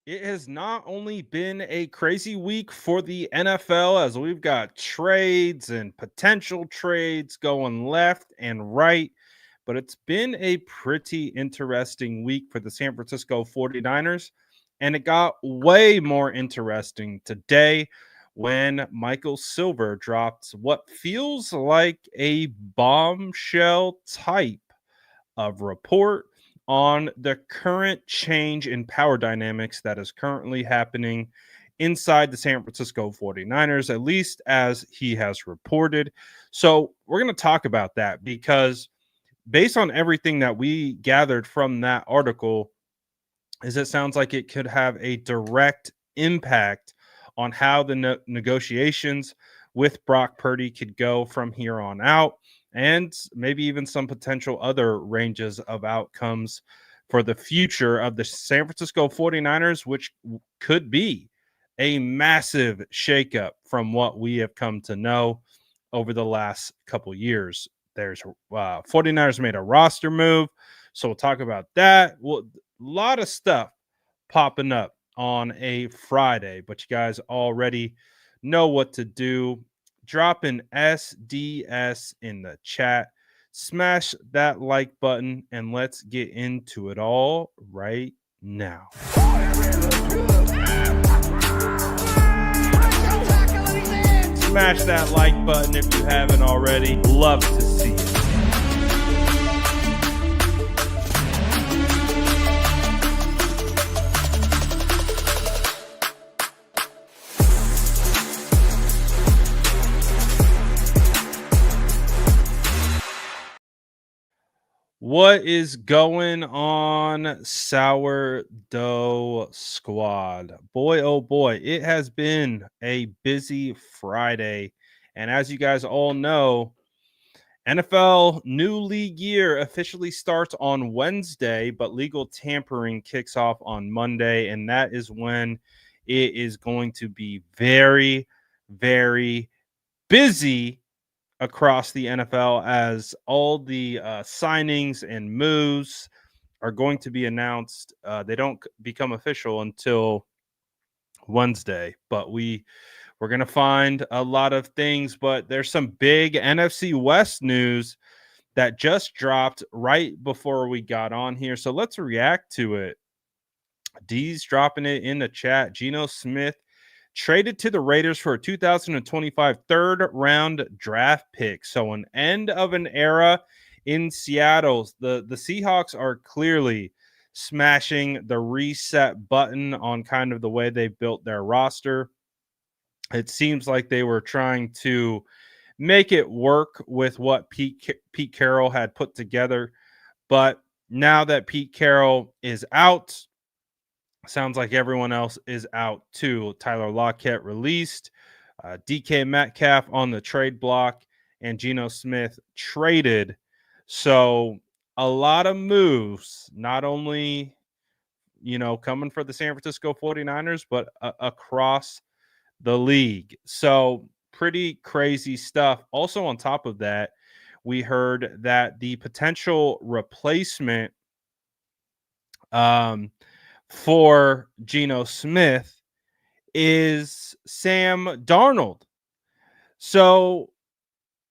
It has not only been a crazy week for the NFL as we've got trades and potential trades going left and right, but it's been a pretty interesting week for the San Francisco 49ers. And it got way more interesting today when Michael Silver dropped what feels like a bombshell type of report on the current change in power dynamics that is currently happening inside the San Francisco 49ers, at least as he has reported. So, we're going to talk about that because based on everything that we gathered from that article, is it sounds like it could have a direct impact on how the negotiations with Brock Purdy could go from here on out, and maybe even some potential other ranges of outcomes for the future of the San Francisco 49ers, which could be a massive shakeup from what we have come to know over the last couple years. There's 49ers made a roster move, so we'll talk about that. Well, lot of stuff popping up on a Friday, but you guys already know what to do. Drop an SDS in the chat, smash that like button, and let's get into it all right now. Smash that like button if you haven't already. Love to see it. What is going on, Sourdough Squad? Boy, oh boy, it has been a busy Friday. And as you guys all know, NFL new league year officially starts on Wednesday, but legal tampering kicks off on Monday. And that is when it is going to be very, very busy across the NFL as all the signings and moves are going to be announced. They don't become official until Wednesday, but we're going to find a lot of things, but there's some big NFC West news that just dropped right before we got on here. So let's react to it. D's dropping it in the chat. Geno Smith traded to the Raiders for a 2025 third round draft pick. So an end of an era in Seattle. The Seahawks are clearly smashing the reset button on kind of the way they built their roster. It seems like they were trying to make it work with what Pete Carroll had put together. But now that Pete Carroll is out, sounds like everyone else is out too. Tyler Lockett released, DK Metcalf on the trade block, and Geno Smith traded. So a lot of moves, not only, coming for the San Francisco 49ers, but across the league. So pretty crazy stuff. Also on top of that, we heard that the potential replacement for Geno Smith is Sam Darnold. So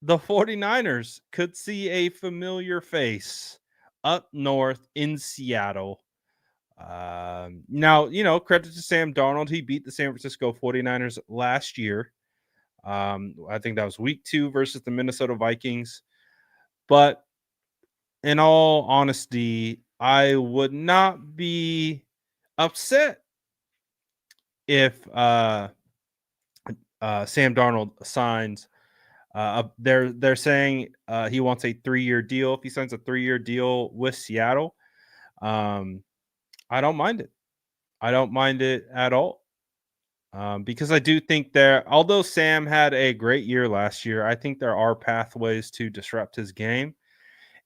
the 49ers could see a familiar face up north in Seattle. Now, credit to Sam Darnold. He beat the San Francisco 49ers last year. I think that was week 2 versus the Minnesota Vikings. But in all honesty, I would not be upset if Sam Darnold signs. They're saying he wants a 3-year deal. If he signs a 3-year deal with Seattle, I don't mind it. I don't mind it at all. Because I do think although Sam had a great year last year, I think there are pathways to disrupt his game.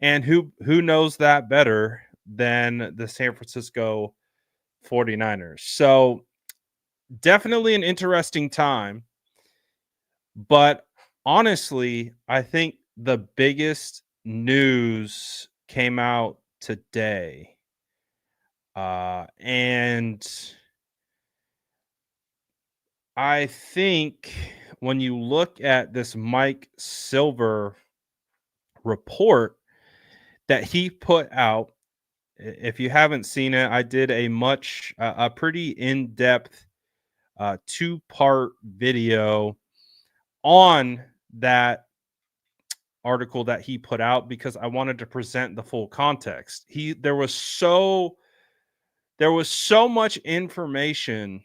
And who knows that better than the San Francisco 49ers? So definitely an interesting time. But honestly, I think the biggest news came out today. And I think when you look at this Mike Silver report that he put out, if you haven't seen it, I did a pretty in-depth two-part video on that article that he put out because I wanted to present the full context. There was so much information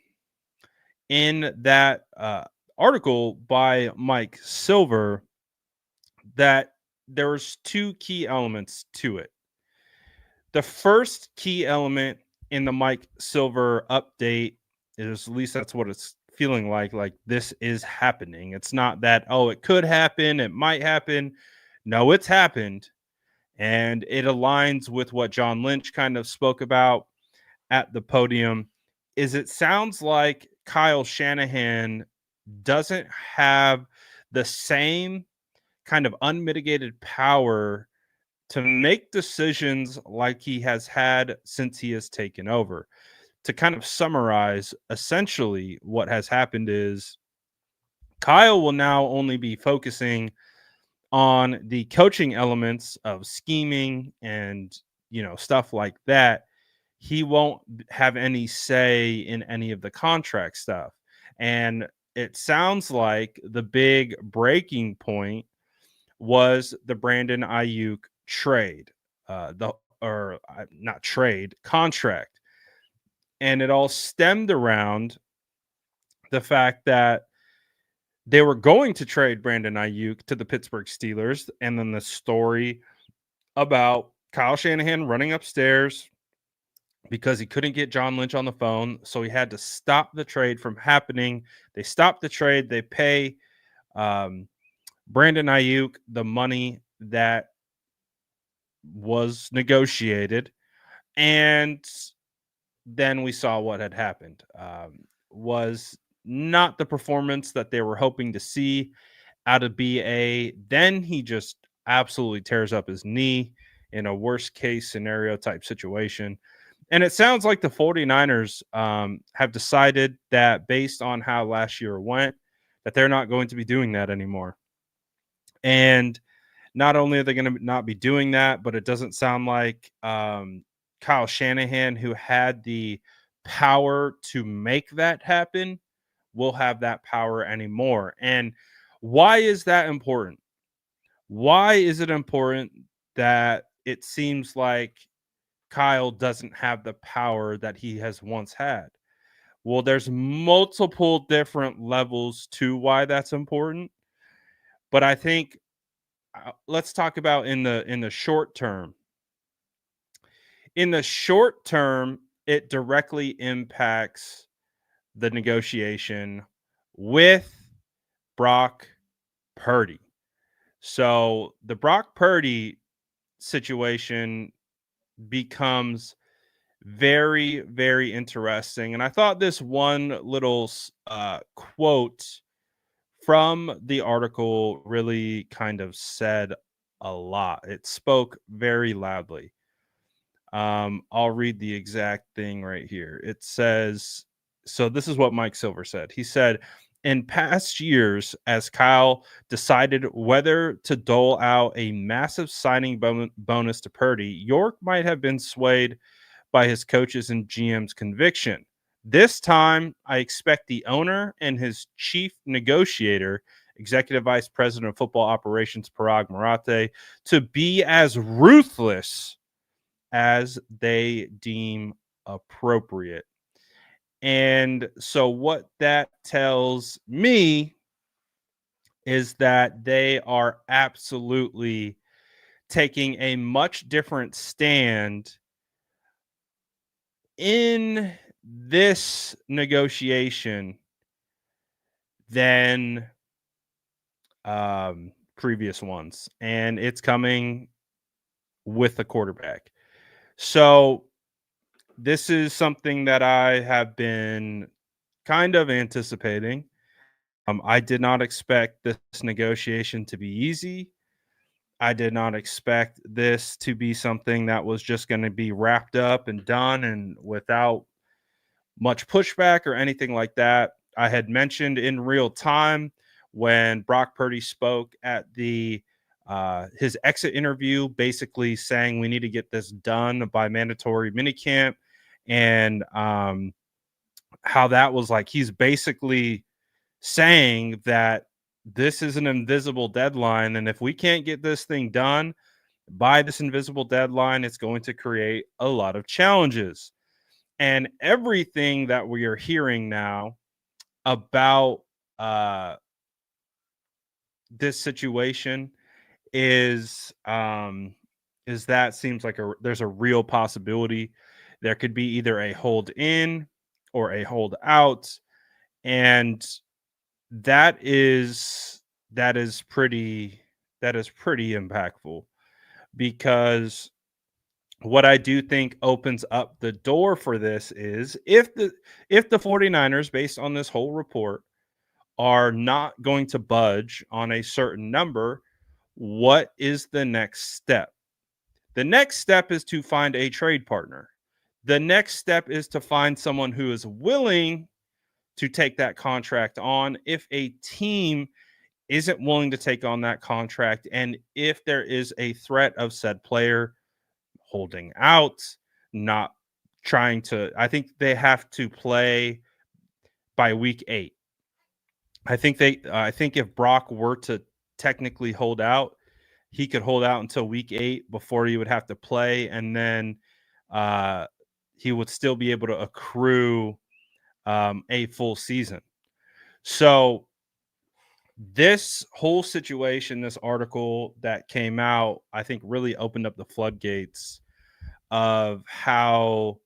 in that article by Mike Silver that there was two key elements to it. The first key element in the Mike Silver update is, at least that's what it's feeling like this is happening. It's not that, oh, it could happen, it might happen. No, it's happened. And it aligns with what John Lynch kind of spoke about at the podium. Is it sounds like Kyle Shanahan doesn't have the same kind of unmitigated power to make decisions like he has had since he has taken over. To kind of summarize, essentially what has happened is Kyle will now only be focusing on the coaching elements of scheming and, stuff like that. He won't have any say in any of the contract stuff. And it sounds like the big breaking point was the Brandon Ayuk trade, the or not trade, contract. And it all stemmed around the fact that they were going to trade Brandon Ayuk to the Pittsburgh Steelers, and then the story about Kyle Shanahan running upstairs because he couldn't get John Lynch on the phone, so he had to stop the trade from happening. They stopped the trade. They pay um, Brandon Ayuk the money that was negotiated, and then we saw what had happened. Was not the performance that they were hoping to see out of BA. Then he just absolutely tears up his knee in a worst case scenario type situation. And it sounds like the 49ers have decided that based on how last year went, that they're not going to be doing that anymore. And not only are they going to not be doing that, but it doesn't sound like Kyle Shanahan, who had the power to make that happen, will have that power anymore. And why is that important? Why is it important that it seems like Kyle doesn't have the power that he has once had? Well, there's multiple different levels to why that's important, but I think let's talk about in the short term. In the short term, it directly impacts the negotiation with Brock Purdy. So the Brock Purdy situation becomes very, very interesting. And I thought this one little quote from the article really kind of said a lot. It spoke very loudly. I'll read the exact thing right here. It says, so this is what Mike Silver said. He said, in past years, as Kyle decided whether to dole out a massive signing bonus to Purdy, York might have been swayed by his coaches and GM's conviction. This time, I expect the owner and his chief negotiator, executive vice president of football operations, Parag Marathe, to be as ruthless as they deem appropriate. And so, what that tells me is that they are absolutely taking a much different stand in this negotiation than previous ones. And it's coming with the quarterback. So, this is something that I have been kind of anticipating. I did not expect this negotiation to be easy. I did not expect this to be something that was just going to be wrapped up and done and without much pushback or anything like that. I had mentioned in real time when Brock Purdy spoke at the his exit interview, basically saying we need to get this done by mandatory minicamp, and how that was like he's basically saying that this is an invisible deadline, and if we can't get this thing done by this invisible deadline, it's going to create a lot of challenges. And everything that we are hearing now about uh, this situation is that seems like there's a real possibility there could be either a hold in or a hold out, and that is pretty impactful, because what I do think opens up the door for this is if the 49ers, based on this whole report, are not going to budge on a certain number, what is the next step? The next step is to find a trade partner. The next step is to find someone who is willing to take that contract on. If a team isn't willing to take on that contract, and if there is a threat of said player holding out, not trying to, I think they have to play by week 8. I think if Brock were to technically hold out, he could hold out until week 8 before he would have to play, and then uh, he would still be able to accrue a full season. So this whole situation, this article that came out, I think really opened up the floodgates of how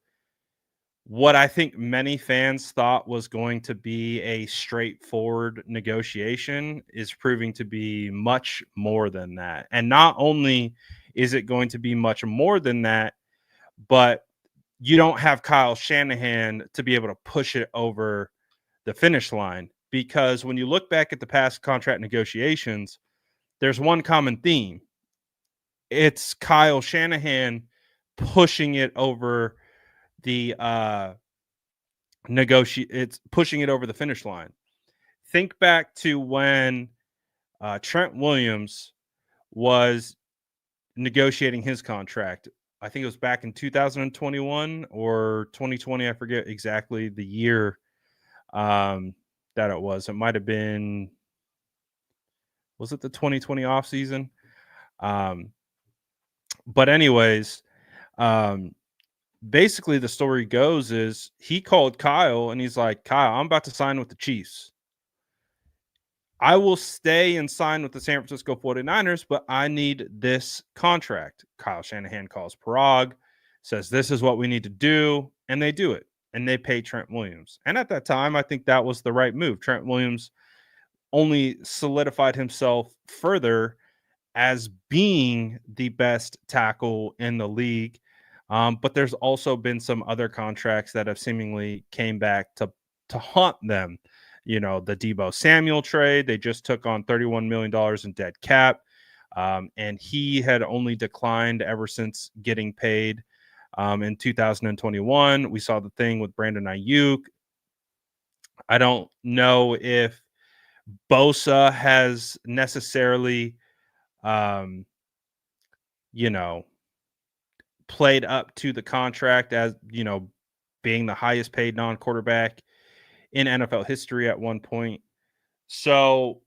what I think many fans thought was going to be a straightforward negotiation is proving to be much more than that. And not only is it going to be much more than that, but you don't have Kyle Shanahan to be able to push it over the finish line. Because when you look back at the past contract negotiations, there's one common theme. It's Kyle Shanahan pushing it over the it's pushing it over the finish line. Think back to when Trent Williams was negotiating his contract. I think it was back in 2021 or 2020. I forget exactly the year that it was. It might have been, was it the 2020 off season? But anyways, um, basically the story goes is he called Kyle and he's like, Kyle, I'm about to sign with the Chiefs. I will stay and sign with the San Francisco 49ers, but I need this contract. Kyle Shanahan calls Parag, says, this is what we need to do. And they do it. And they pay Trent Williams. And at that time, I think that was the right move. Trent Williams only solidified himself further as being the best tackle in the league. But there's also been some other contracts that have seemingly came back to haunt them. You know, the Deebo Samuel trade, they just took on $31 million in dead cap. And he had only declined ever since getting paid in 2021. We saw the thing with Brandon Ayuk. I don't know if Bosa has necessarily, you know, played up to the contract as, you know, being the highest paid non-quarterback in NFL history at one point. So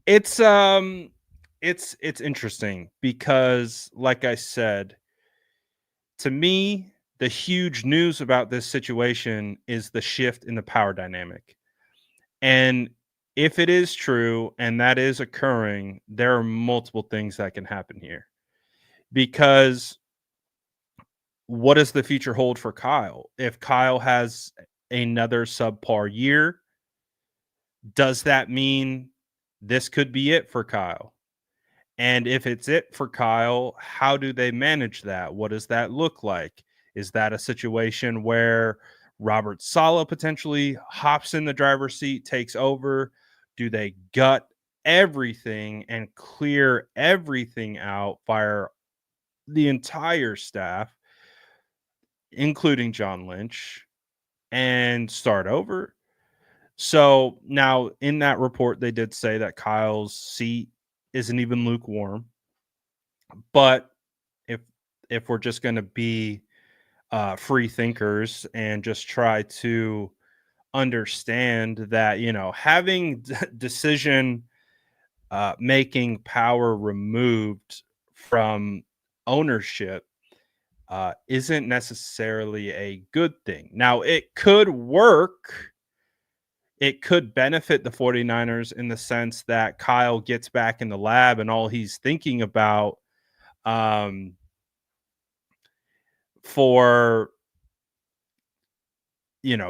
it's interesting because, like I said, to me, the huge news about this situation is the shift in the power dynamic. And if it is true and that is occurring, there are multiple things that can happen here. Because what does the future hold for Kyle? If Kyle has another subpar year, does that mean this could be it for Kyle? And if it's it for Kyle, how do they manage that? What does that look like? Is that a situation where Robert Saleh potentially hops in the driver's seat, takes over? Do they gut everything and clear everything out, fire the entire staff, including John Lynch? and start over. So now in that report, they did say that Kyle's seat isn't even lukewarm. But if if we're just going to be free thinkers and just try to understand that, having decision making power removed from ownership isn't necessarily a good thing. Now, it could work. It could benefit the 49ers in the sense that Kyle gets back in the lab and all he's thinking about um, for,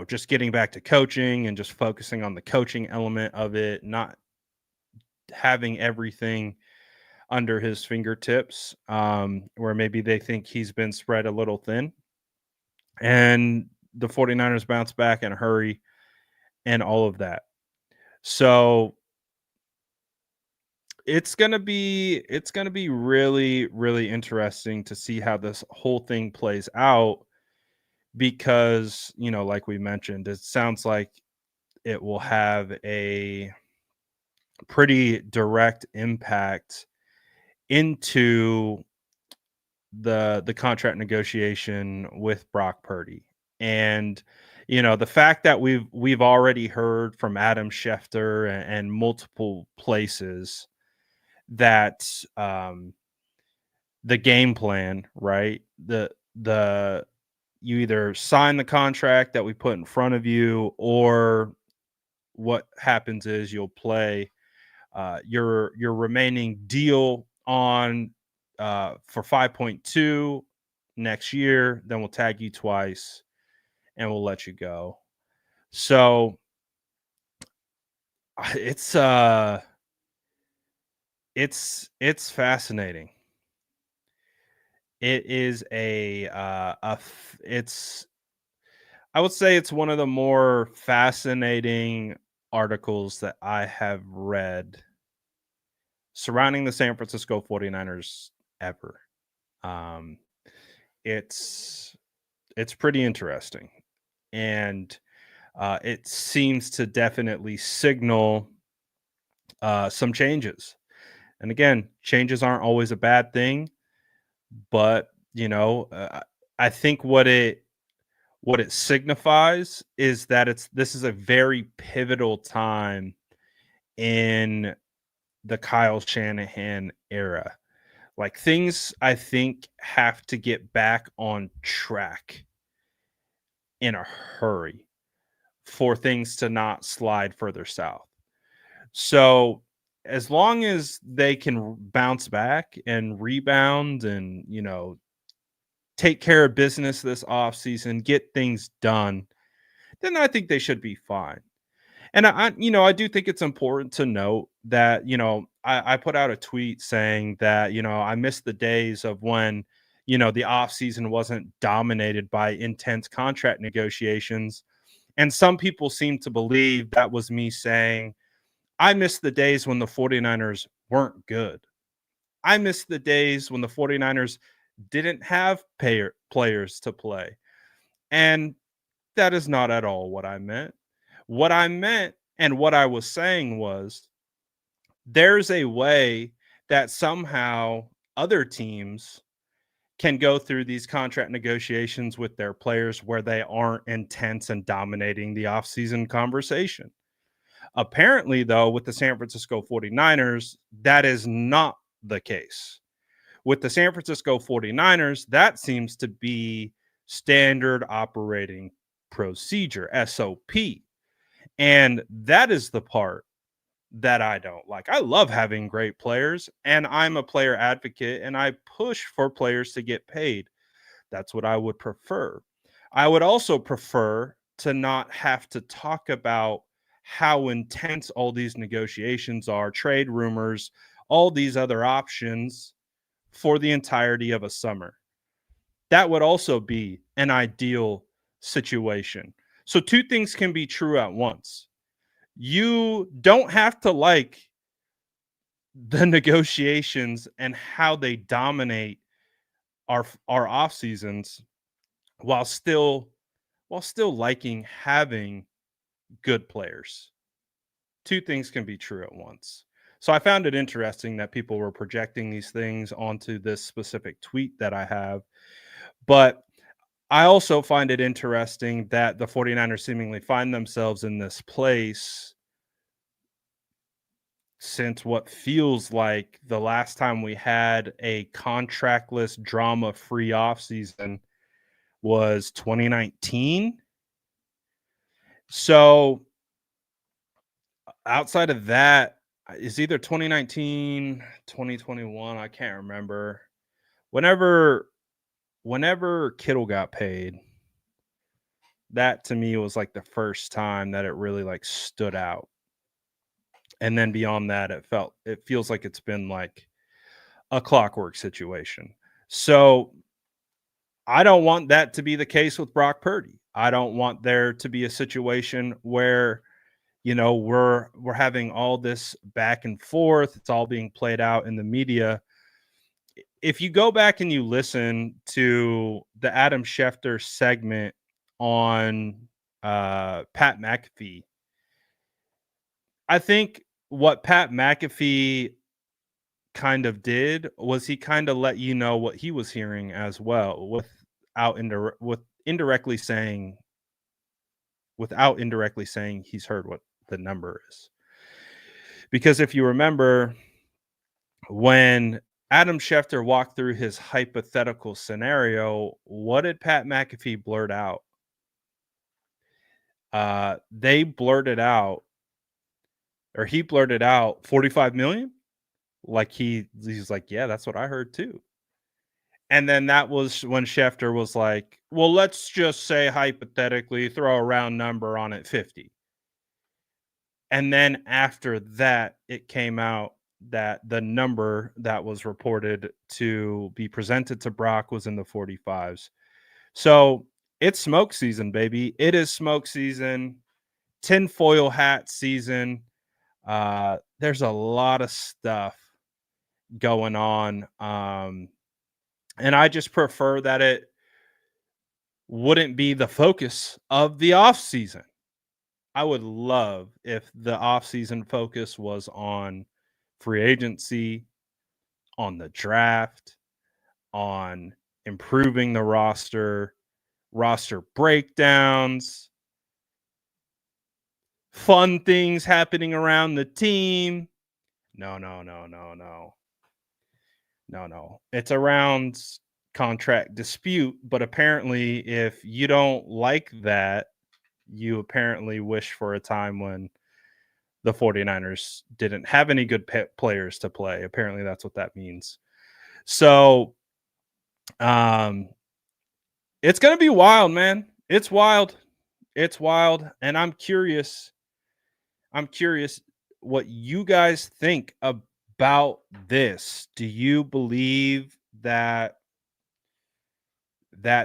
just getting back to coaching and just focusing on the coaching element of it, not having everything under his fingertips, where maybe they think he's been spread a little thin. And the 49ers bounce back in a hurry and all of that. So it's gonna be really, really interesting to see how this whole thing plays out because, like we mentioned, it sounds like it will have a pretty direct impact into the contract negotiation with Brock Purdy. And the fact that we've already heard from Adam Schefter and multiple places that the game plan, right? The you either sign the contract that we put in front of you, or what happens is you'll play your remaining deal on for 5.2 next year. Then we'll tag you twice and we'll let you go. So it's it's fascinating. It is it's I would say it's one of the more fascinating articles that I have read surrounding the San Francisco 49ers ever. Um, it's it's pretty interesting, and it seems to definitely signal some changes. And again, changes aren't always a bad thing, but I think what it signifies is that this is a very pivotal time in the Kyle Shanahan era. Like, things I think have to get back on track in a hurry for things to not slide further south. So, as long as they can bounce back and rebound and, take care of business this offseason, get things done, then I think they should be fine. And I do think it's important to note that, I put out a tweet saying that, I miss the days of when, the offseason wasn't dominated by intense contract negotiations. And some people seem to believe that was me saying, I miss the days when the 49ers weren't good. I miss the days when the 49ers didn't have players to play. And that is not at all what I meant. What I meant and what I was saying was there's a way that somehow other teams can go through these contract negotiations with their players where they aren't intense and dominating the offseason conversation. Apparently, though, with the San Francisco 49ers, that is not the case. With the San Francisco 49ers, that seems to be standard operating procedure, SOP. And that is the part that I don't like. I love having great players, and I'm a player advocate, and I push for players to get paid. That's what I would prefer. I would also prefer to not have to talk about how intense all these negotiations are, trade rumors, all these other options for the entirety of a summer. That would also be an ideal situation. So, two things can be true at once. You don't have to like the negotiations and how they dominate our off seasons while still while still liking having good players. Two things can be true at once. So I found it interesting that people were projecting these things onto this specific tweet that I have. But I also find it interesting that the 49ers seemingly find themselves in this place since what feels like the last time we had a contractless drama free offseason was 2019. So outside of that, is either 2019, 2021, I can't remember. Whenever whenever Kittle got paid, that to me was like the first time that it really like stood out. And then beyond that, it feels like it's been like a clockwork situation. So I don't want that to be the case with Brock Purdy. I don't want there to be a situation where we're having all this back and forth. It's all being played out in the media. If you go back and you listen to the Adam Schefter segment on Pat McAfee, I think what Pat McAfee kind of did was he kind of let you know what he was hearing as well, indirectly saying without indirectly saying he's heard what the number is. Because if you remember, when Adam Schefter walked through his hypothetical scenario, what did Pat McAfee blurt out? They blurted out, or he blurted out 45 million. Like he's like, yeah, that's what I heard too. And then that was when Schefter was like, well, let's just say hypothetically, throw a round number on it, 50. And then after that, it came out that the number that was reported to be presented to Brock was in the 45s. So it's smoke season, baby. It is smoke season, tinfoil hat season. There's a lot of stuff going on. And I just prefer that it wouldn't be the focus of the off season. I would love if the offseason focus was on free agency, on the draft, on improving the roster breakdowns, fun things happening around the team. No, no, no, no, no. No, no. It's around contract dispute, but apparently if you don't like that, you apparently wish for a time when the 49ers didn't have any good players to play. Apparently that's what that means. So, um, it's going to be wild, man. It's wild. It's wild. And I'm curious. I'm curious what you guys think about this. Do you believe that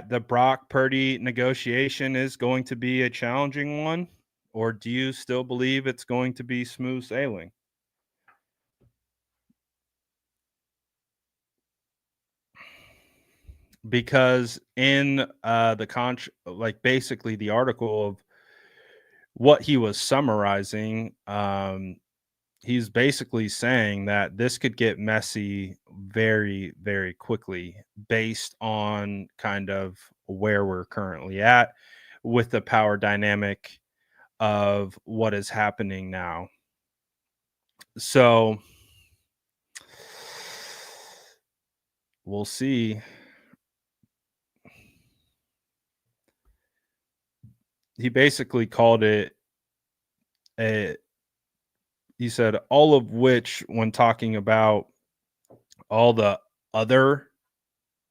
the Brock Purdy negotiation is going to be a challenging one? Or do you still believe it's going to be smooth sailing? Because in like basically the article of what he was summarizing, he's basically saying that this could get messy very, very quickly based on kind of where we're currently at with the power dynamic of what is happening now. So we'll see. He basically called it a he said all of which when talking about all the other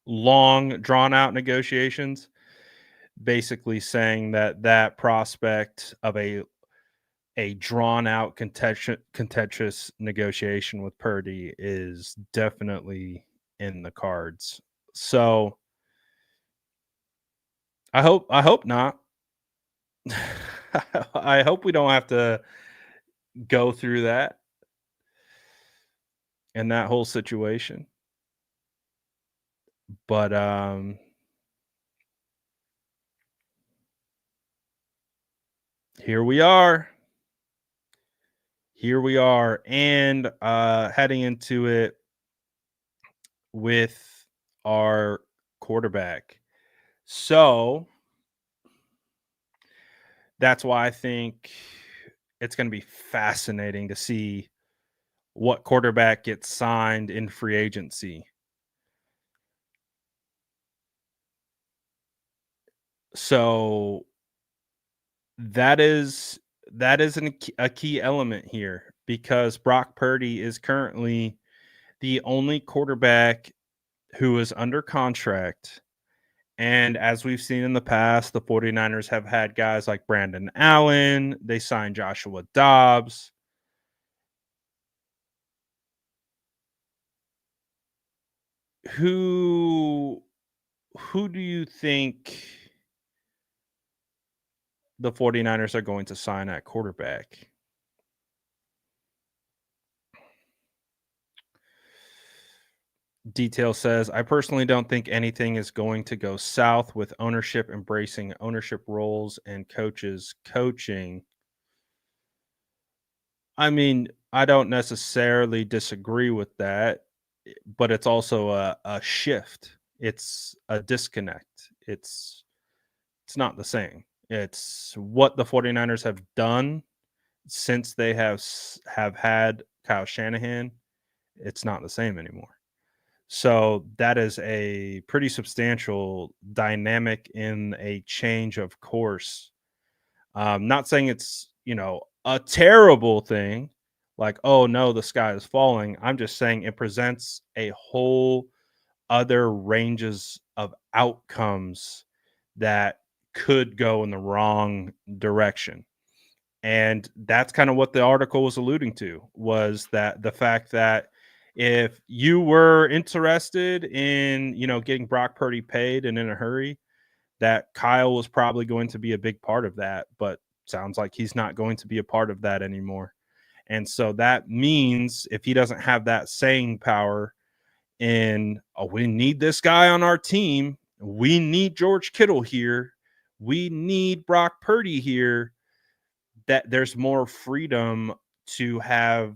long drawn out negotiations, basically saying that that prospect of a drawn out contentious negotiation with Purdy is definitely in the cards. So I hope not. I hope we don't have to go through that and that whole situation. But Here we are. Here we are. And heading into it with our quarterback. So that's why I think it's going to be fascinating to see what quarterback gets signed in free agency. So that is a key element here because Brock Purdy is currently the only quarterback who is under contract. And as we've seen in the past, the 49ers have had guys like Brandon Allen, they signed Joshua Dobbs. Who who do you think the 49ers are going to sign at quarterback? Detail says, I personally don't think anything is going to go south with ownership embracing ownership roles and coaches coaching. I mean, I don't necessarily disagree with that, but it's also a shift. It's a disconnect. It's not the same. It's what the 49ers have done since they have had Kyle Shanahan. It's not the same anymore. So that is a pretty substantial dynamic in a change of course. Not saying it's, a terrible thing, like, oh no, the sky is falling. I'm just saying it presents a whole other ranges of outcomes that could go in the wrong direction. And that's kind of what the article was alluding to, was that the fact that if you were interested in, getting Brock Purdy paid and in a hurry, that Kyle was probably going to be a big part of that, but sounds like he's not going to be a part of that anymore. And so that means if he doesn't have that saying power in, oh, we need this guy on our team, we need George Kittle here, we need Brock Purdy here, that there's more freedom to have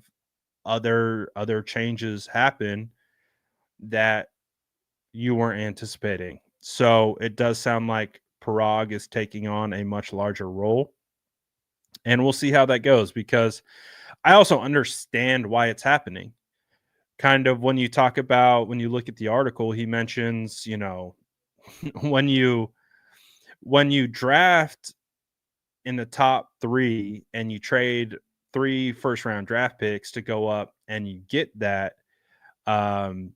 other changes happen that you weren't anticipating. So it does sound like Parag is taking on a much larger role. And we'll see how that goes because I also understand why it's happening. Kind of when you look at the article, he mentions, when you draft in the top 3 and you trade 3 first round draft picks to go up and you get that, um,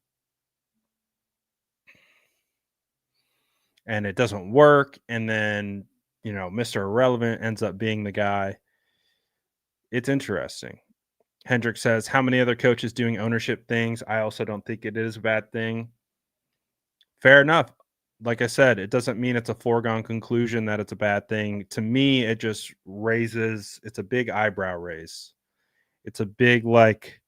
and it doesn't work, and then, Mr. Irrelevant ends up being the guy. It's interesting. Hendrick says, how many other coaches doing ownership things? I also don't think it is a bad thing. Fair enough. Like I said, it doesn't mean it's a foregone conclusion that it's a bad thing. To me, it just it's a big eyebrow raise. It's a big, like,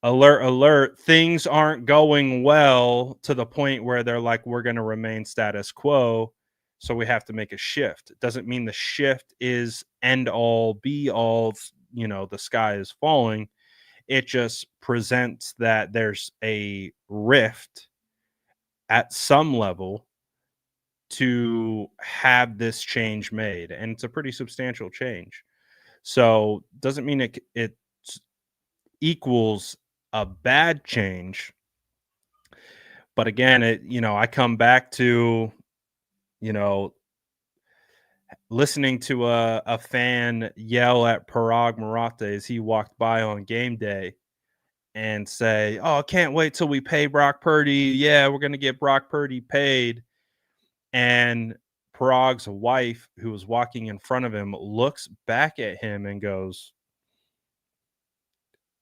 alert, alert. Things aren't going well to the point where they're like, we're going to remain status quo. So we have to make a shift. It doesn't mean the shift is end all, be all, the sky is falling. It just presents that there's a rift at some level to have this change made. And it's a pretty substantial change. So doesn't mean it equals a bad change. But again, I come back to, you know, listening to a fan yell at Parag Marathe as he walked by on game day and say, oh, I can't wait till we pay Brock Purdy. Yeah, we're going to get Brock Purdy paid. And Parag's wife, who was walking in front of him, looks back at him and goes,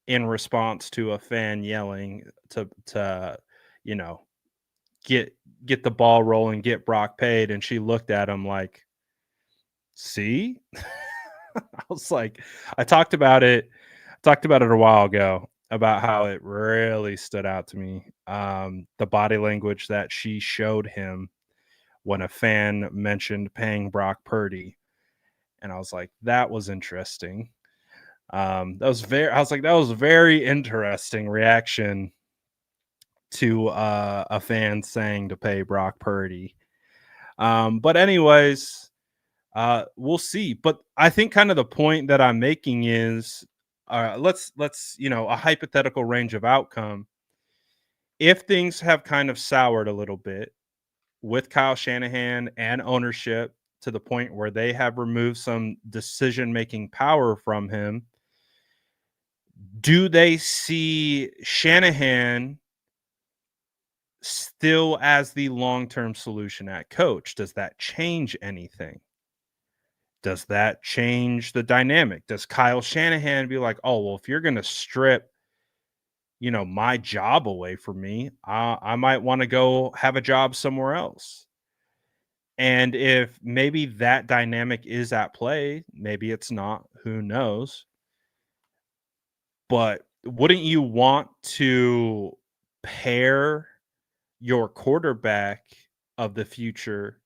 in response to a fan yelling to you know, get the ball rolling, get Brock paid. And she looked at him like, see? I was like, I talked about it a while ago about how it really stood out to me. The body language that she showed him when a fan mentioned paying Brock Purdy. And I was like, that was interesting. That was a very interesting reaction to a fan saying to pay Brock Purdy. But anyways, we'll see. But I think kind of the point that I'm making is let's a hypothetical range of outcome. If things have kind of soured a little bit with Kyle Shanahan and ownership to the point where they have removed some decision making power from him, do they see Shanahan still as the long-term solution at coach? Does that change anything? Does that change the dynamic? Does Kyle Shanahan be like, "Oh, well, if you're going to strip, my job away from me, I might want to go have a job somewhere else." And if maybe that dynamic is at play, maybe it's not, who knows? But wouldn't you want to pair your quarterback of the future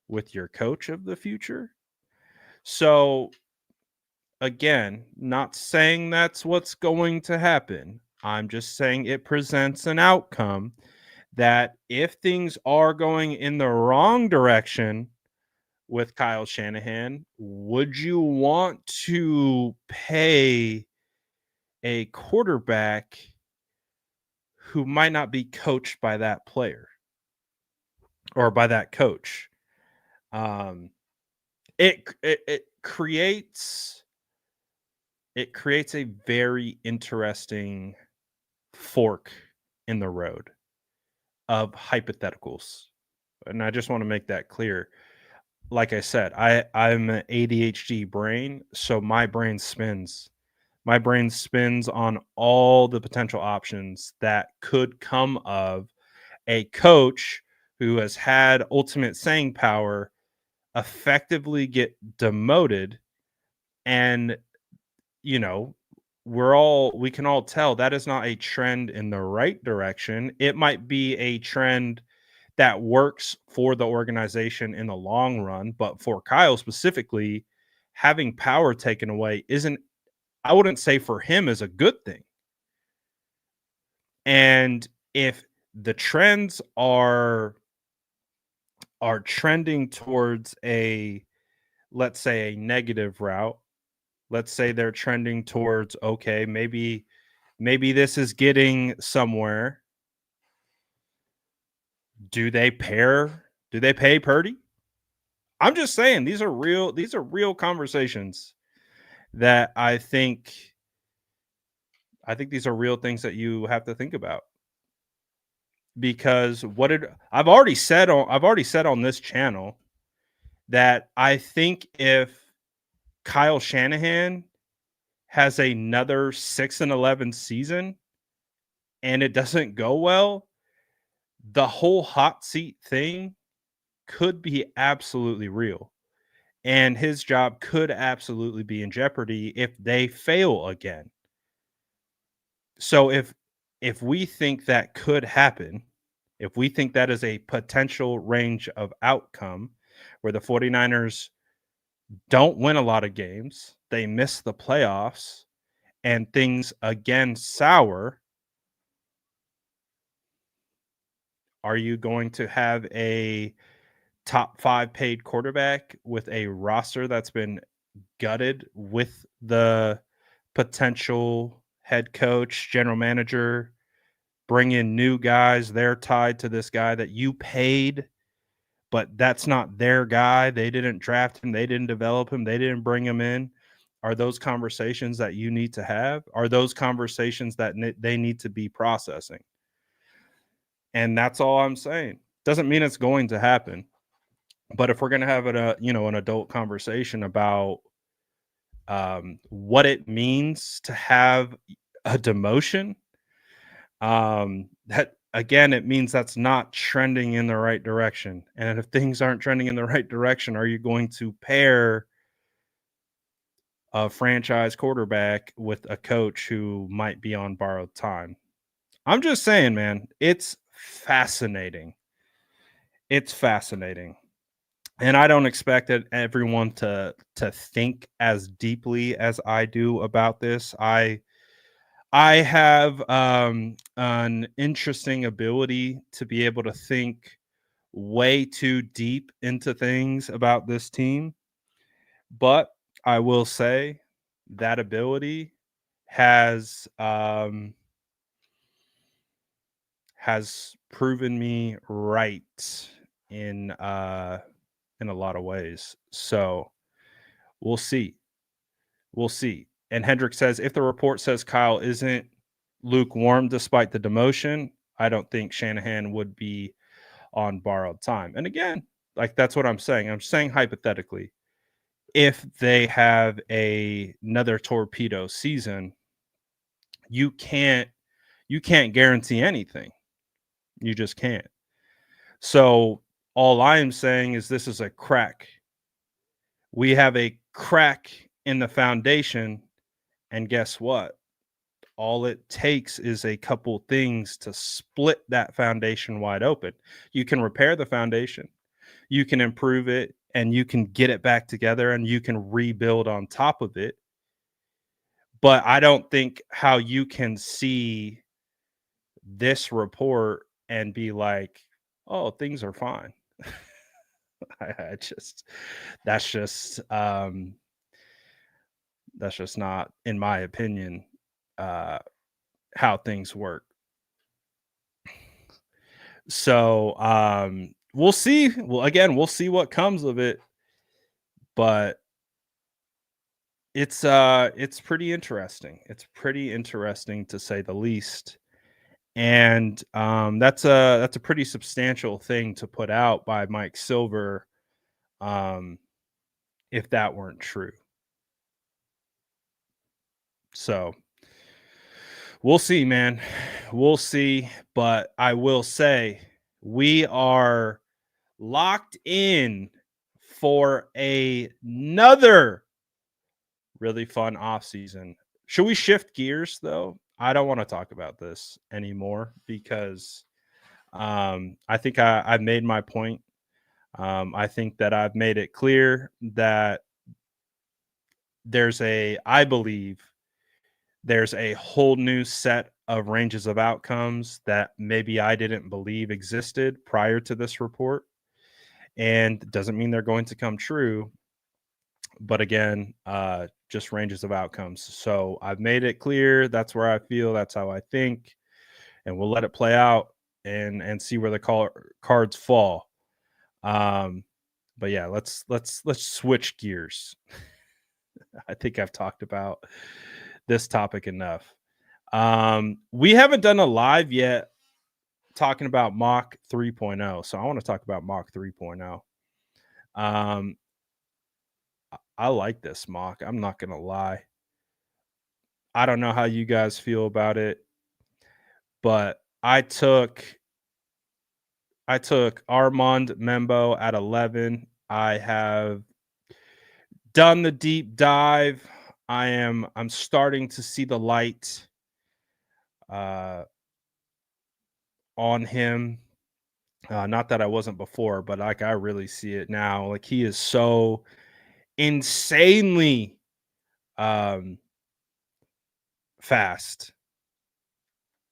with your coach of the future? So, again, not saying that's what's going to happen. I'm just saying it presents an outcome that if things are going in the wrong direction with Kyle Shanahan, would you want to pay a quarterback who might not be coached by that player or by that coach? Um, it creates a very interesting fork in the road of hypotheticals, and I just want to make that clear. Like I said, I'm an ADHD brain, so my brain spins. My brain spins on all the potential options that could come of a coach who has had ultimate saying power effectively get demoted. And you know we can all tell that is not a trend in the right direction. It might be a trend that works for the organization in the long run, but for Kyle specifically, having power taken away isn't, I wouldn't say for him, is a good thing. And if the trends are trending towards a, let's say, a negative route, let's say they're trending towards, okay, maybe this is getting somewhere. Do they pay Purdy? I'm just saying these are real conversations that I think these are real things that you have to think about. Because what did I've already said on this channel that I think if Kyle Shanahan has another 6-11 season and it doesn't go well, the whole hot seat thing could be absolutely real. And his job could absolutely be in jeopardy if they fail again. So if we think that could happen, if we think that is a potential range of outcome where the 49ers don't win a lot of games, they miss the playoffs, and things again sour, are you going to have a top 5 paid quarterback with a roster that's been gutted with the potential head coach, general manager, bring in new guys? They're tied to this guy that you paid, but that's not their guy. They didn't draft him. They didn't develop him. They didn't bring him in. Are those conversations that you need to have? Are those conversations that they need to be processing? And that's all I'm saying. Doesn't mean it's going to happen. But if we're going to have an adult conversation about what it means to have a demotion, that again, it means that's not trending in the right direction. And if things aren't trending in the right direction, are you going to pair a franchise quarterback with a coach who might be on borrowed time? I'm just saying, man, it's fascinating. It's fascinating. And I don't expect everyone to think as deeply as I do about this. I have an interesting ability to be able to think way too deep into things about this team, but I will say that ability has has proven me right in uh in a lot of ways. So we'll see. We'll see. And Hendrick says if the report says Kyle isn't lukewarm despite the demotion, I don't think Shanahan would be on borrowed time. And again, like that's what I'm saying. I'm saying hypothetically, if they have another torpedo season, you can't guarantee anything. You just can't. So all I am saying is this is a crack. We have a crack in the foundation, and guess what? All it takes is a couple things to split that foundation wide open. You can repair the foundation, you can improve it, and you can get it back together and you can rebuild on top of it. But I don't think how you can see this report and be like, oh, things are fine. I just that's just that's just not, in my opinion, uh, how things work. So we'll see. Well, again, we'll see what comes of it, but it's pretty interesting. It's pretty interesting to say the least. And that's a pretty substantial thing to put out by Mike Silver, um, if that weren't true. So we'll see, man. We'll see. But I will say we are locked in for another really fun off season. Should we shift gears though? I don't want to talk about this anymore because I think I've made my point. I think that I've made it clear that I believe there's a whole new set of ranges of outcomes that maybe I didn't believe existed prior to this report. And it doesn't mean they're going to come true, but again, just ranges of outcomes. So I've made it clear that's where I feel, that's how I think, and we'll let it play out and see where the cards fall. But yeah, let's switch gears. I think I've talked about this topic enough. We haven't done a live yet talking about mock 3.0, so I want to talk about mock 3.0. I like this mock. I'm not gonna lie. I don't know how you guys feel about it, but I took Armand Membo at 11. I have done the deep dive. I'm starting to see the light uh, on him. Not that I wasn't before, but like I really see it now. Like he is so insanely um, fast.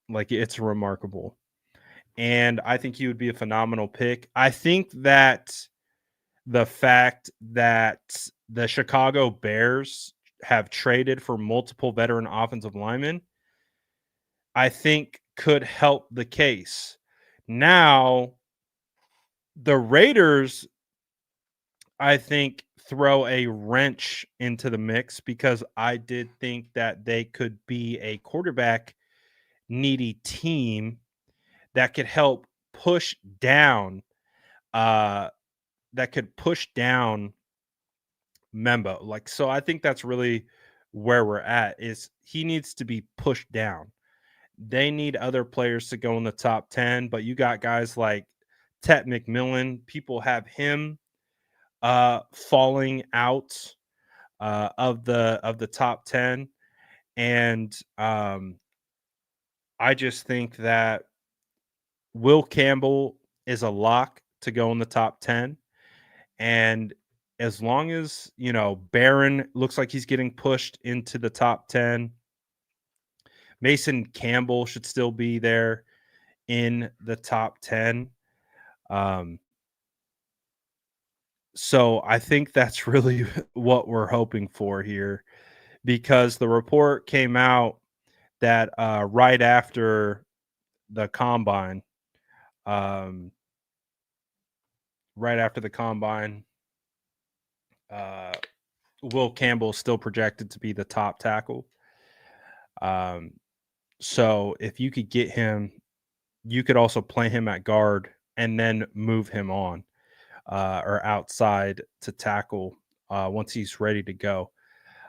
Like it's remarkable. And I think he would be a phenomenal pick. I think that the fact that the Chicago Bears have traded for multiple veteran offensive linemen, I think could help the case. Now, the Raiders, I think, throw a wrench into the mix because I did think that they could be a quarterback needy team that could help push down uh that could push down Membo. Like so I think that's really where we're at is he needs to be pushed down. They need other players to go in the top 10, but you got guys like Tet McMillan, people have him falling out of the top 10 and I just think that Will Campbell is a lock to go in the top 10 And as long as, Barron looks like he's getting pushed into the top 10, Mason Campbell should still be there in the top 10. Um, so I think that's really what we're hoping for here, because the report came out that right after the combine, um, right after the combine, uh, Will Campbell is still projected to be the top tackle. Um, so if you could get him, you could also play him at guard and then move him on or outside to tackle once he's ready to go.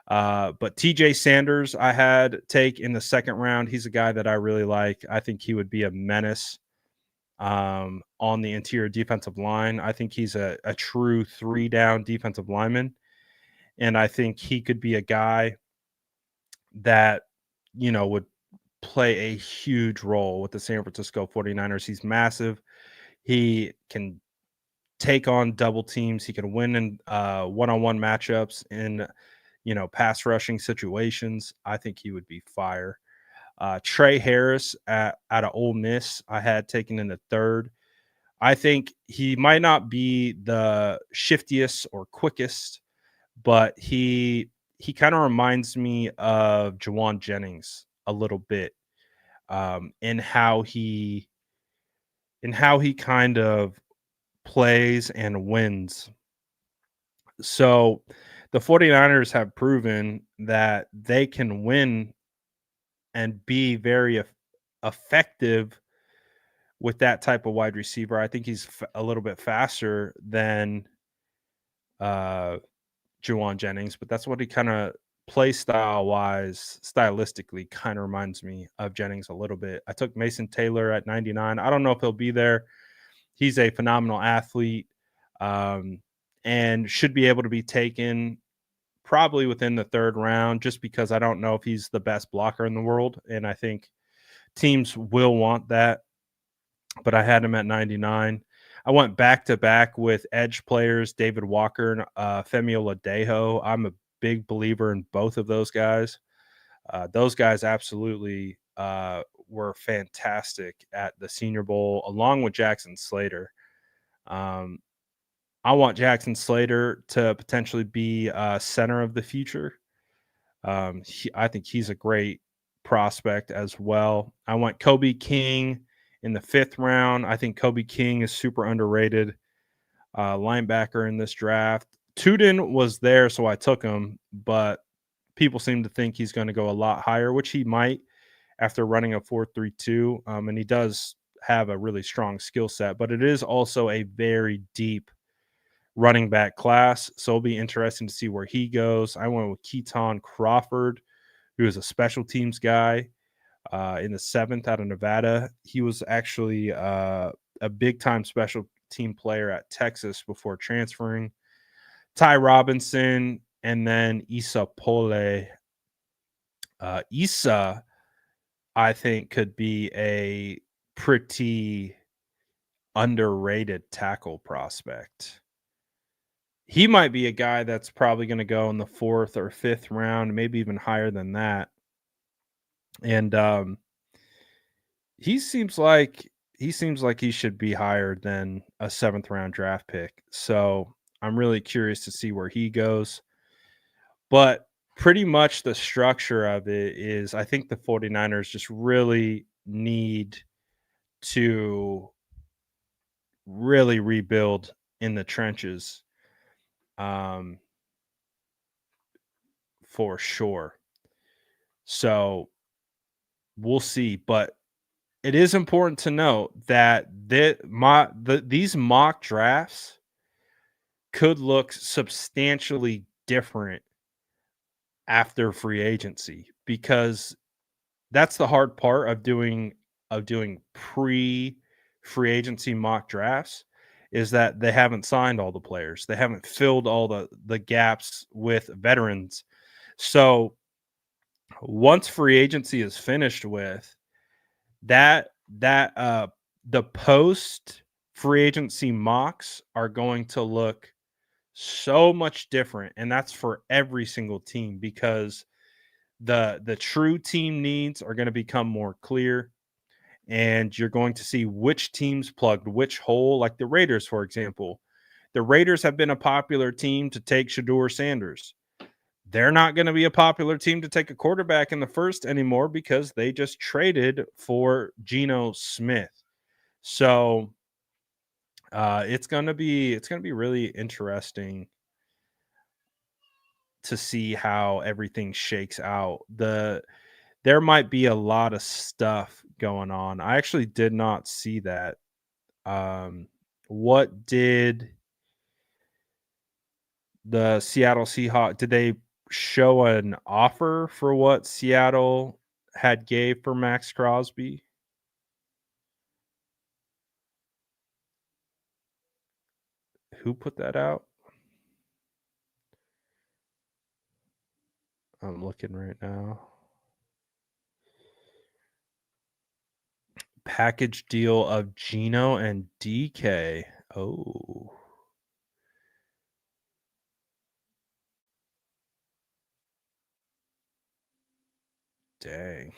But TJ Sanders, I had take in the second round. He's a guy that I really like. I think he would be a menace on the interior defensive line. I think he's a true 3-down defensive lineman. And I think he could be a guy that, would play a huge role with the San Francisco 49ers. He's massive. He can take on double teams. He can win in one-on-one matchups in, pass rushing situations. I think he would be fire. Trey Harris out of Ole Miss, I had taken in the third. I think he might not be the shiftiest or quickest, but he kind of reminds me of Jawan Jennings a little bit in how he kind of plays and wins. So the 49ers have proven that they can win and be very effective with that type of wide receiver. I think he's a little bit faster than uh, Juwan Jennings, but that's what he kind of play style wise, stylistically, kind of reminds me of Jennings a little bit. I took Mason Taylor at 99. I don't know if he'll be there. He's a phenomenal athlete and should be able to be taken probably within the third round, just because I don't know if he's the best blocker in the world. And I think teams will want that. But I had him at 99. I went back to back with edge players, David Walker and Femi Oladejo. I'm a big believer in both of those guys. Those guys absolutely were fantastic at the Senior Bowl, along with Jackson Slater. I want Jackson Slater to potentially be center of the future. I think he's a great prospect as well. I went Kobe King in the 5th round. I think Kobe King is super underrated linebacker in this draft. Tuden was there, so I took him, but people seem to think he's going to go a lot higher, which he might after running a 4.32. And he does have a really strong skill set, but it is also a very deep running back class. So it'll be interesting to see where he goes. I went with Keaton Crawford, who is a special teams guy in the 7th out of Nevada. He was actually a big time special team player at Texas before transferring. Ty Robinson and then Issa Pole. Issa, I think, could be a pretty underrated tackle prospect. He might be a guy that's probably going to go in the 4th or 5th round, maybe even higher than that. And he seems like he should be higher than a 7th round draft pick. So I'm really curious to see where he goes. But pretty much the structure of it is, I think the 49ers just really need to really rebuild in the trenches for sure. So we'll see. But it is important to note that these mock drafts could look substantially different after free agency, because that's the hard part of doing pre free agency mock drafts, is that they haven't signed all the players. They haven't filled all the gaps with veterans. So once free agency is finished with, that the post free agency mocks are going to look so much different, and that's for every single team because the true team needs are going to become more clear, and you're going to see which teams plugged which hole, like the Raiders, for example. The Raiders have been a popular team to take Shador Sanders. They're not going to be a popular team to take a quarterback in the first anymore because they just traded for Geno Smith. So it's gonna be really interesting to see how everything shakes out. There might be a lot of stuff going on. I actually did not see that. Um, what did the Seattle Seahawks did they show an offer for what Seattle had gave for Max Crosby? Who put that out? I'm looking right now. Package deal of Geno and DK. Oh, dang.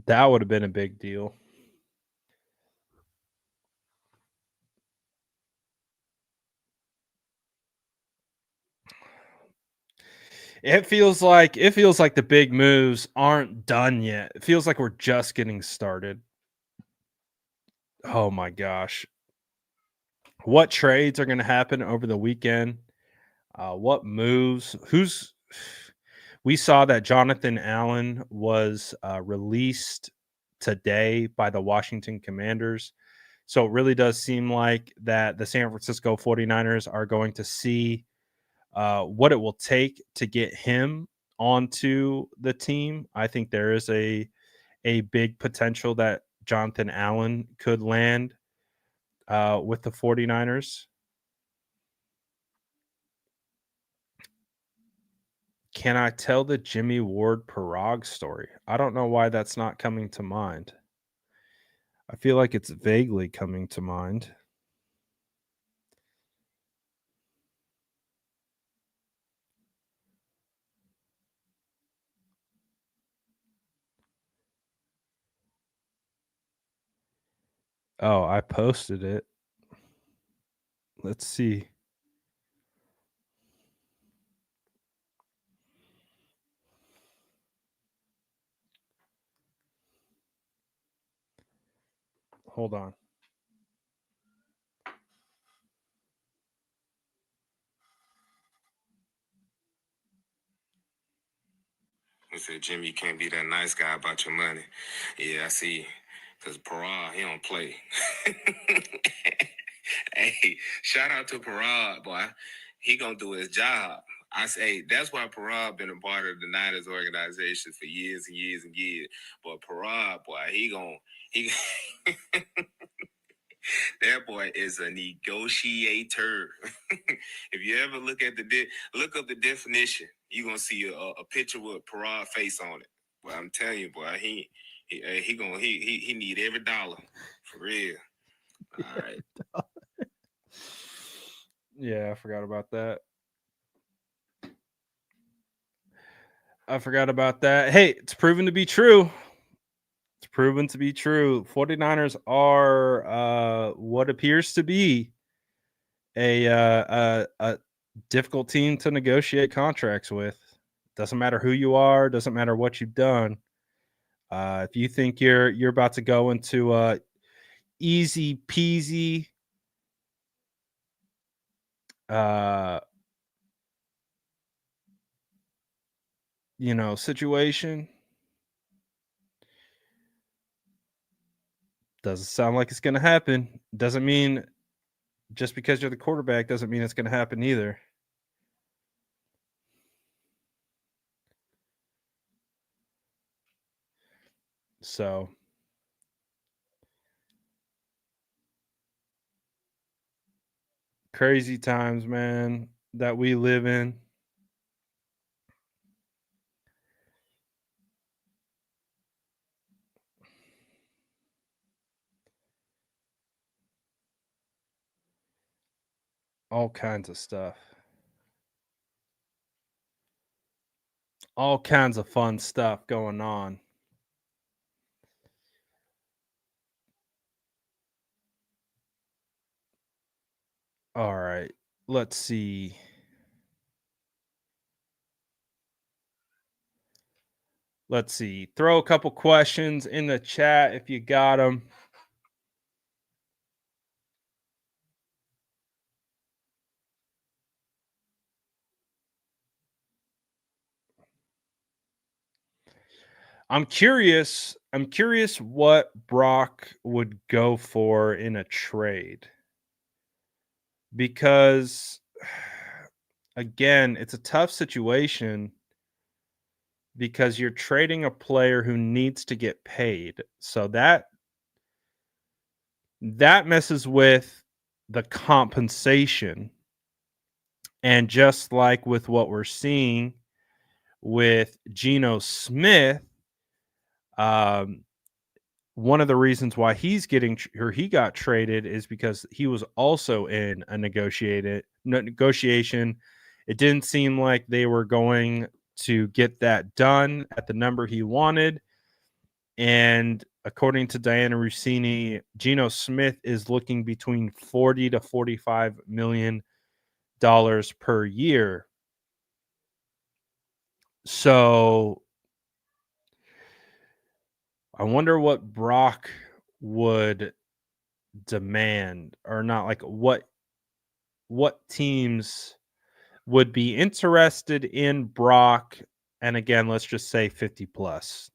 That would have been a big deal. It feels like the big moves aren't done yet. It feels like we're just getting started. Oh my gosh. What trades are going to happen over the weekend? What moves? Who's We saw that Jonathan Allen was released today by the Washington Commanders. So it really does seem like that the San Francisco 49ers are going to see what it will take to get him onto the team. I think there is a big potential that Jonathan Allen could land with the 49ers. Can I tell the Jimmy Ward Parag story? I don't know why that's not coming to mind. I feel like it's vaguely coming to mind. Oh, I posted it. Let's see. Hold on. He said, Jimmy, you can't be that nice guy about your money. Yeah, I see. Because Parad, he don't play. Hey, shout out to Parad, boy. He gonna do his job. I say that's why Parad been a part of the Niners organization for years and years and years. But Parad, boy, he that boy is a negotiator. If you ever look up the definition, you gonna see a picture with Parad face on it. Well, I'm telling you, boy, he need every dollar for real. All right. Yeah, I forgot about that. I forgot about that. Hey, it's proven to be true. It's proven to be true. 49ers are what appears to be a difficult team to negotiate contracts with. Doesn't matter who you are, doesn't matter what you've done. If you think you're about to go into a easy peasy uh situation, doesn't sound like it's going to happen. Doesn't mean just because you're the quarterback doesn't mean it's going to happen either. So crazy times, man, that we live in. All kinds of stuff. All kinds of fun stuff going on. All right. Let's see. Let's see. Throw a couple questions in the chat if you got them. I'm curious what Brock would go for in a trade because again, it's a tough situation because you're trading a player who needs to get paid. So that messes with the compensation. And just like with what we're seeing with Geno Smith, um, one of the reasons why he got traded is because he was also in a negotiation. It didn't seem like they were going to get that done at the number he wanted. And according to Diana Rossini, Geno Smith is looking between 40 to 45 million dollars per year. So I wonder what Brock would demand, or not, like what teams would be interested in Brock. And again, let's just say 50 plus.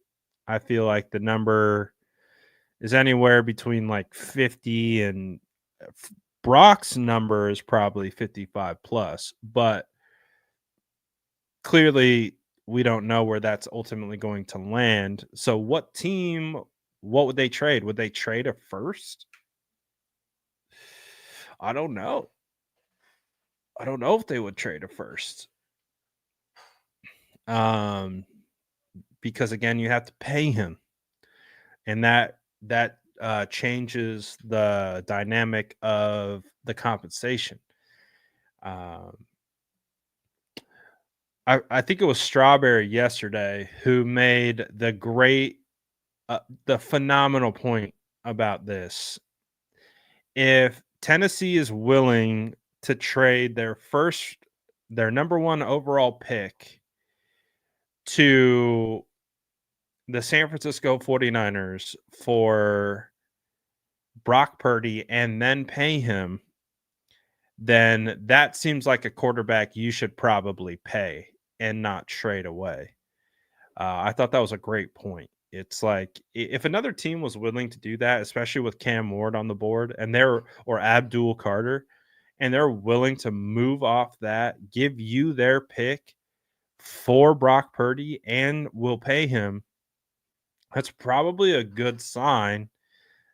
I feel like the number is anywhere between like 50 and Brock's number is probably 55 plus, but clearly we don't know where that's ultimately going to land. So what would they trade? Would they trade a first? I don't know. I don't know if they would trade a first. Um because again, you have to pay him, and that changes the dynamic of the compensation. Um I think it was Strawberry yesterday who made the phenomenal point about this. If Tennessee is willing to trade their number one overall pick to the San Francisco 49ers for Brock Purdy and then pay him, then that seems like a quarterback you should probably pay and not trade away. I thought that was a great point. It's like if another team was willing to do that, especially with Cam Ward on the board or Abdul Carter, and they're willing to move off that, give you their pick for Brock Purdy and will pay him, that's probably a good sign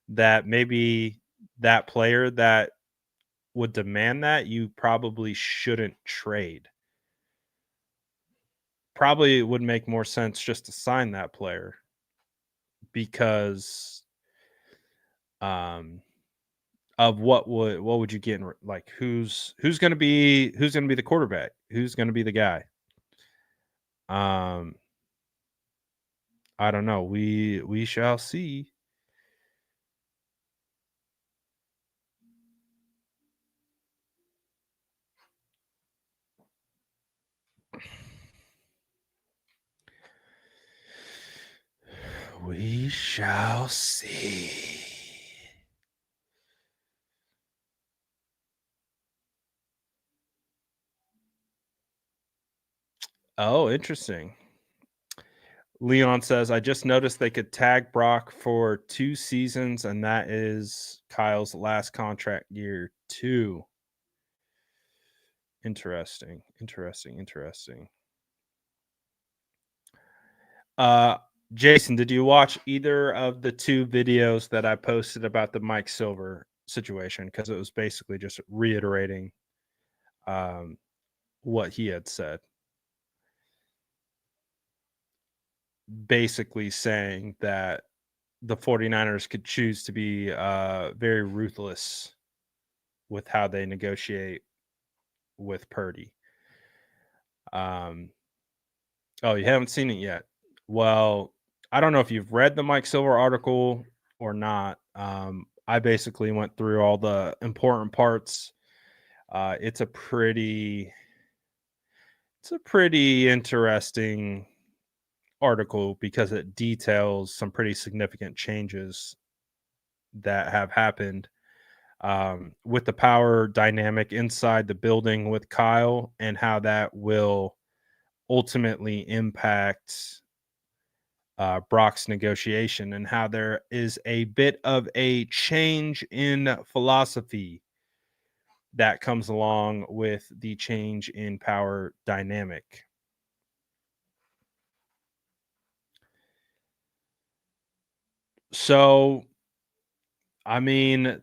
that maybe that player that would demand that you probably shouldn't trade. Probably would make more sense just to sign that player because um of what would you get like who's going to be the quarterback, who's going to be the guy. um I don't know, we shall see. We shall see. Oh, interesting. Leon says, I just noticed they could tag Brock for 2 seasons, and that is Kyle's last contract year, too. Interesting. Interesting. Interesting. Uh, Jason, did you watch either of the two videos that I posted about the Mike Silver situation? Because it was basically just reiterating um, what he had said. Basically saying that the 49ers could choose to be very ruthless with how they negotiate with Purdy. Oh, you haven't seen it yet. Well, I don't know if you've read the Mike Silver article or not. I basically went through all the important parts. It's a pretty interesting article because it details some pretty significant changes that have happened with the power dynamic inside the building with Kyle and how that will ultimately impact Brock's negotiation and how there is a bit of a change in philosophy that comes along with the change in power dynamic. So, I mean,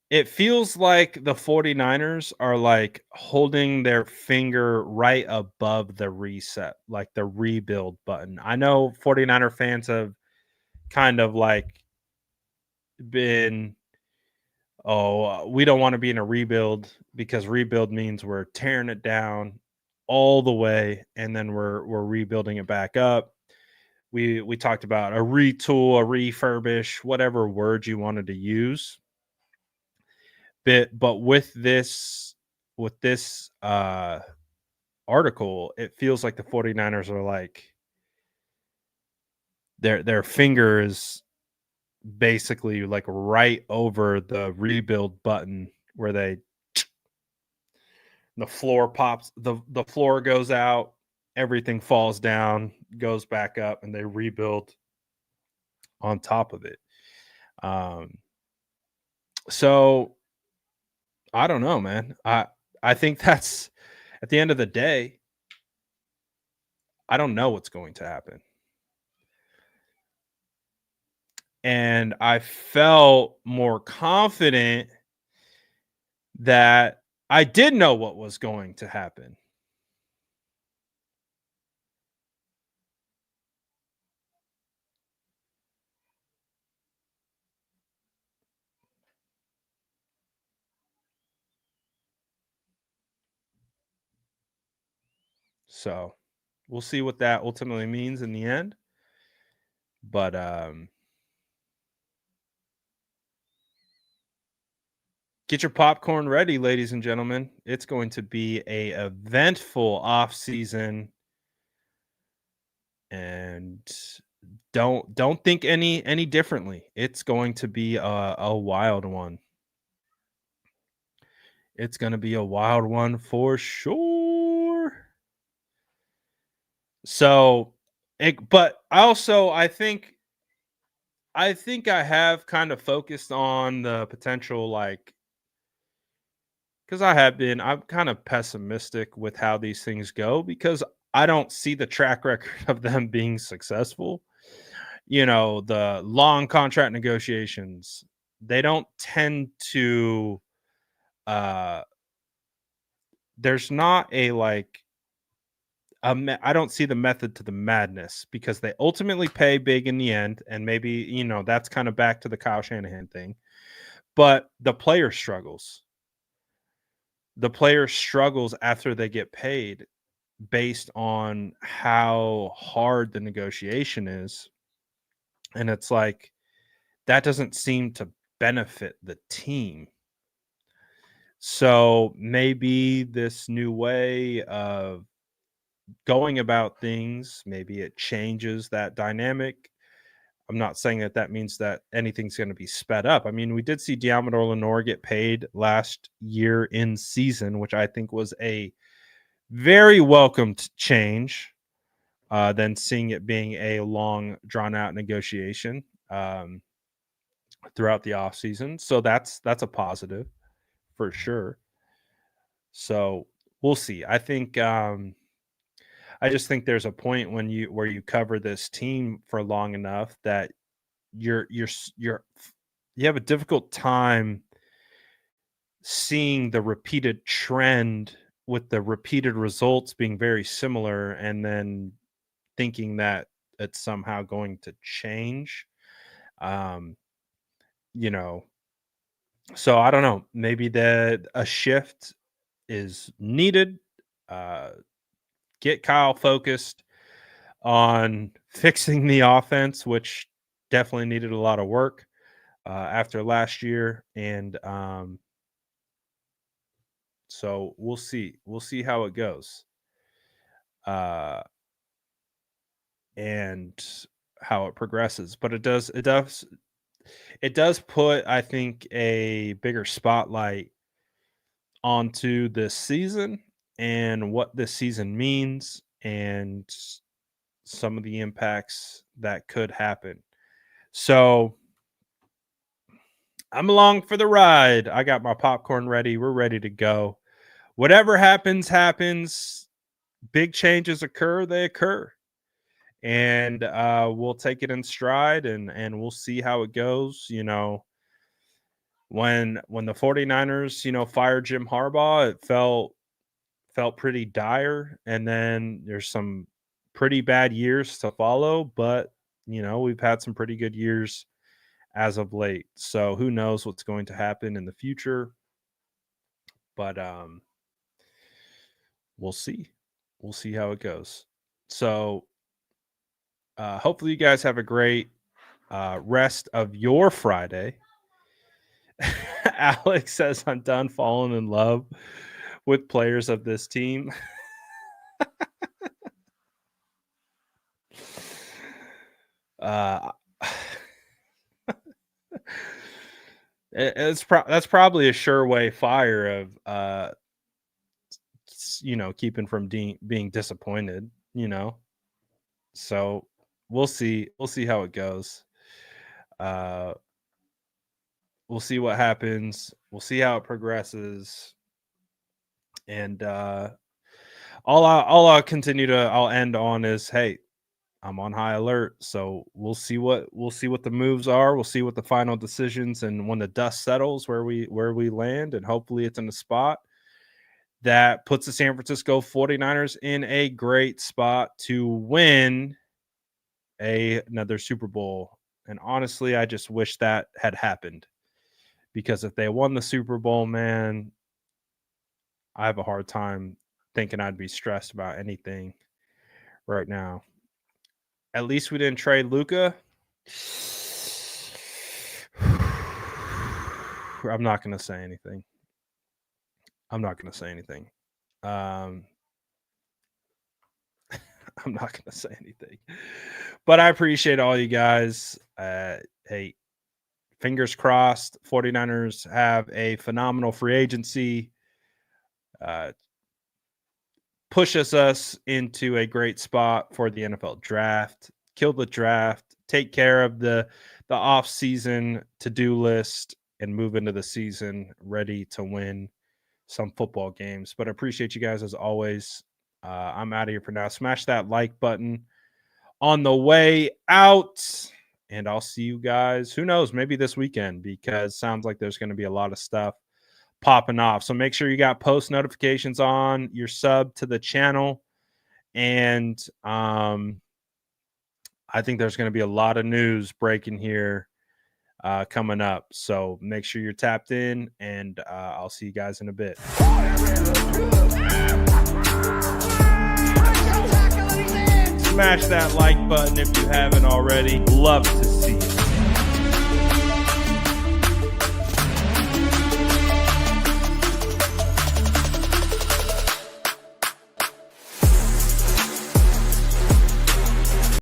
it feels like the 49ers are like holding their finger right above the reset, like the rebuild button. I know 49er fans have kind of like been, oh, we don't want to be in a rebuild because rebuild means we're tearing it down all the way and then we're rebuilding it back up. We talked about a retool, a refurbish, whatever word you wanted to use. But with this article, it feels like the 49ers are like their finger is basically like right over the rebuild button where the floor pops, the floor goes out, everything falls down, goes back up, and they rebuild on top of it. Um, so I don't know, man. I think that's at the end of the day, I don't know what's going to happen. And I felt more confident that I did know what was going to happen. So we'll see what that ultimately means in the end. But get your popcorn ready, ladies and gentlemen. It's going to be a eventful off season, and don't think any differently. It's going to be a wild one. It's going to be a wild one for sure. So, but also I think I have kind of focused on the potential, like, because I'm kind of pessimistic with how these things go because I don't see the track record of them being successful. The long contract negotiations, they don't tend to, uh, there's not a like, I don't see the method to the madness because they ultimately pay big in the end. And maybe, that's kind of back to the Kyle Shanahan thing, but the player struggles after they get paid based on how hard the negotiation is. And it's like that doesn't seem to benefit the team. So maybe this new way of going about things, maybe it changes that dynamic. I'm not saying that means that anything's going to be sped up. I mean, we did see Diamador Lenore get paid last year in season, which I think was a very welcomed change than seeing it being a long, drawn out negotiation throughout the offseason. So that's a positive for sure. So we'll see. I just think there's a point where you cover this team for long enough that you're you have a difficult time seeing the repeated trend with the repeated results being very similar and then thinking that it's somehow going to change. Um, you know, So I don't know. Maybe that a shift is needed. Get Kyle focused on fixing the offense, which definitely needed a lot of work after last year. And so we'll see. We'll see how it goes. Uh, and how it progresses. But it does put, I think, a bigger spotlight onto this season and what this season means and some of the impacts that could happen. So I'm along for the ride. I got my popcorn ready. We're ready to go. Whatever happens, happens. Big changes occur, they occur. And we'll take it in stride and we'll see how it goes. When the 49ers, fired Jim Harbaugh, it felt pretty dire. And then there's some pretty bad years to follow, but we've had some pretty good years as of late. So who knows what's going to happen in the future. But we'll see. We'll see how it goes. So hopefully you guys have a great rest of your Friday. Alex says, I'm done falling in love with players of this team. That's probably a sure way fire of keeping from being disappointed. So we'll see how it goes. We'll see what happens. We'll see how it progresses. And I'll continue to I'll end on is, hey, I'm on high alert. So we'll see what the moves are. We'll see what the final decisions, and when the dust settles, where we land, and hopefully it's in a spot that puts the San Francisco 49ers in a great spot to win another Super Bowl. And honestly, I just wish that had happened, because if they won the Super Bowl, man, I have a hard time thinking I'd be stressed about anything right now. At least we didn't trade Luka. I'm not going to say anything. I'm not going to say anything. I'm not going to say anything. But I appreciate all you guys. Hey, fingers crossed, 49ers have a phenomenal free agency. Pushes us into a great spot for the NFL draft. Kill the draft, take care of the off-season to-do list, and move into the season ready to win some football games. But I appreciate you guys as always. I'm out of here for now. Smash that like button on the way out, and I'll see you guys, who knows, maybe this weekend, because sounds like there's going to be a lot of stuff popping off. So make sure you got post notifications on, your sub to the channel, and I think there's going to be a lot of news breaking here coming up. So make sure you're tapped in, and I'll see you guys in a bit. Smash that like button if you haven't already. Love to see it.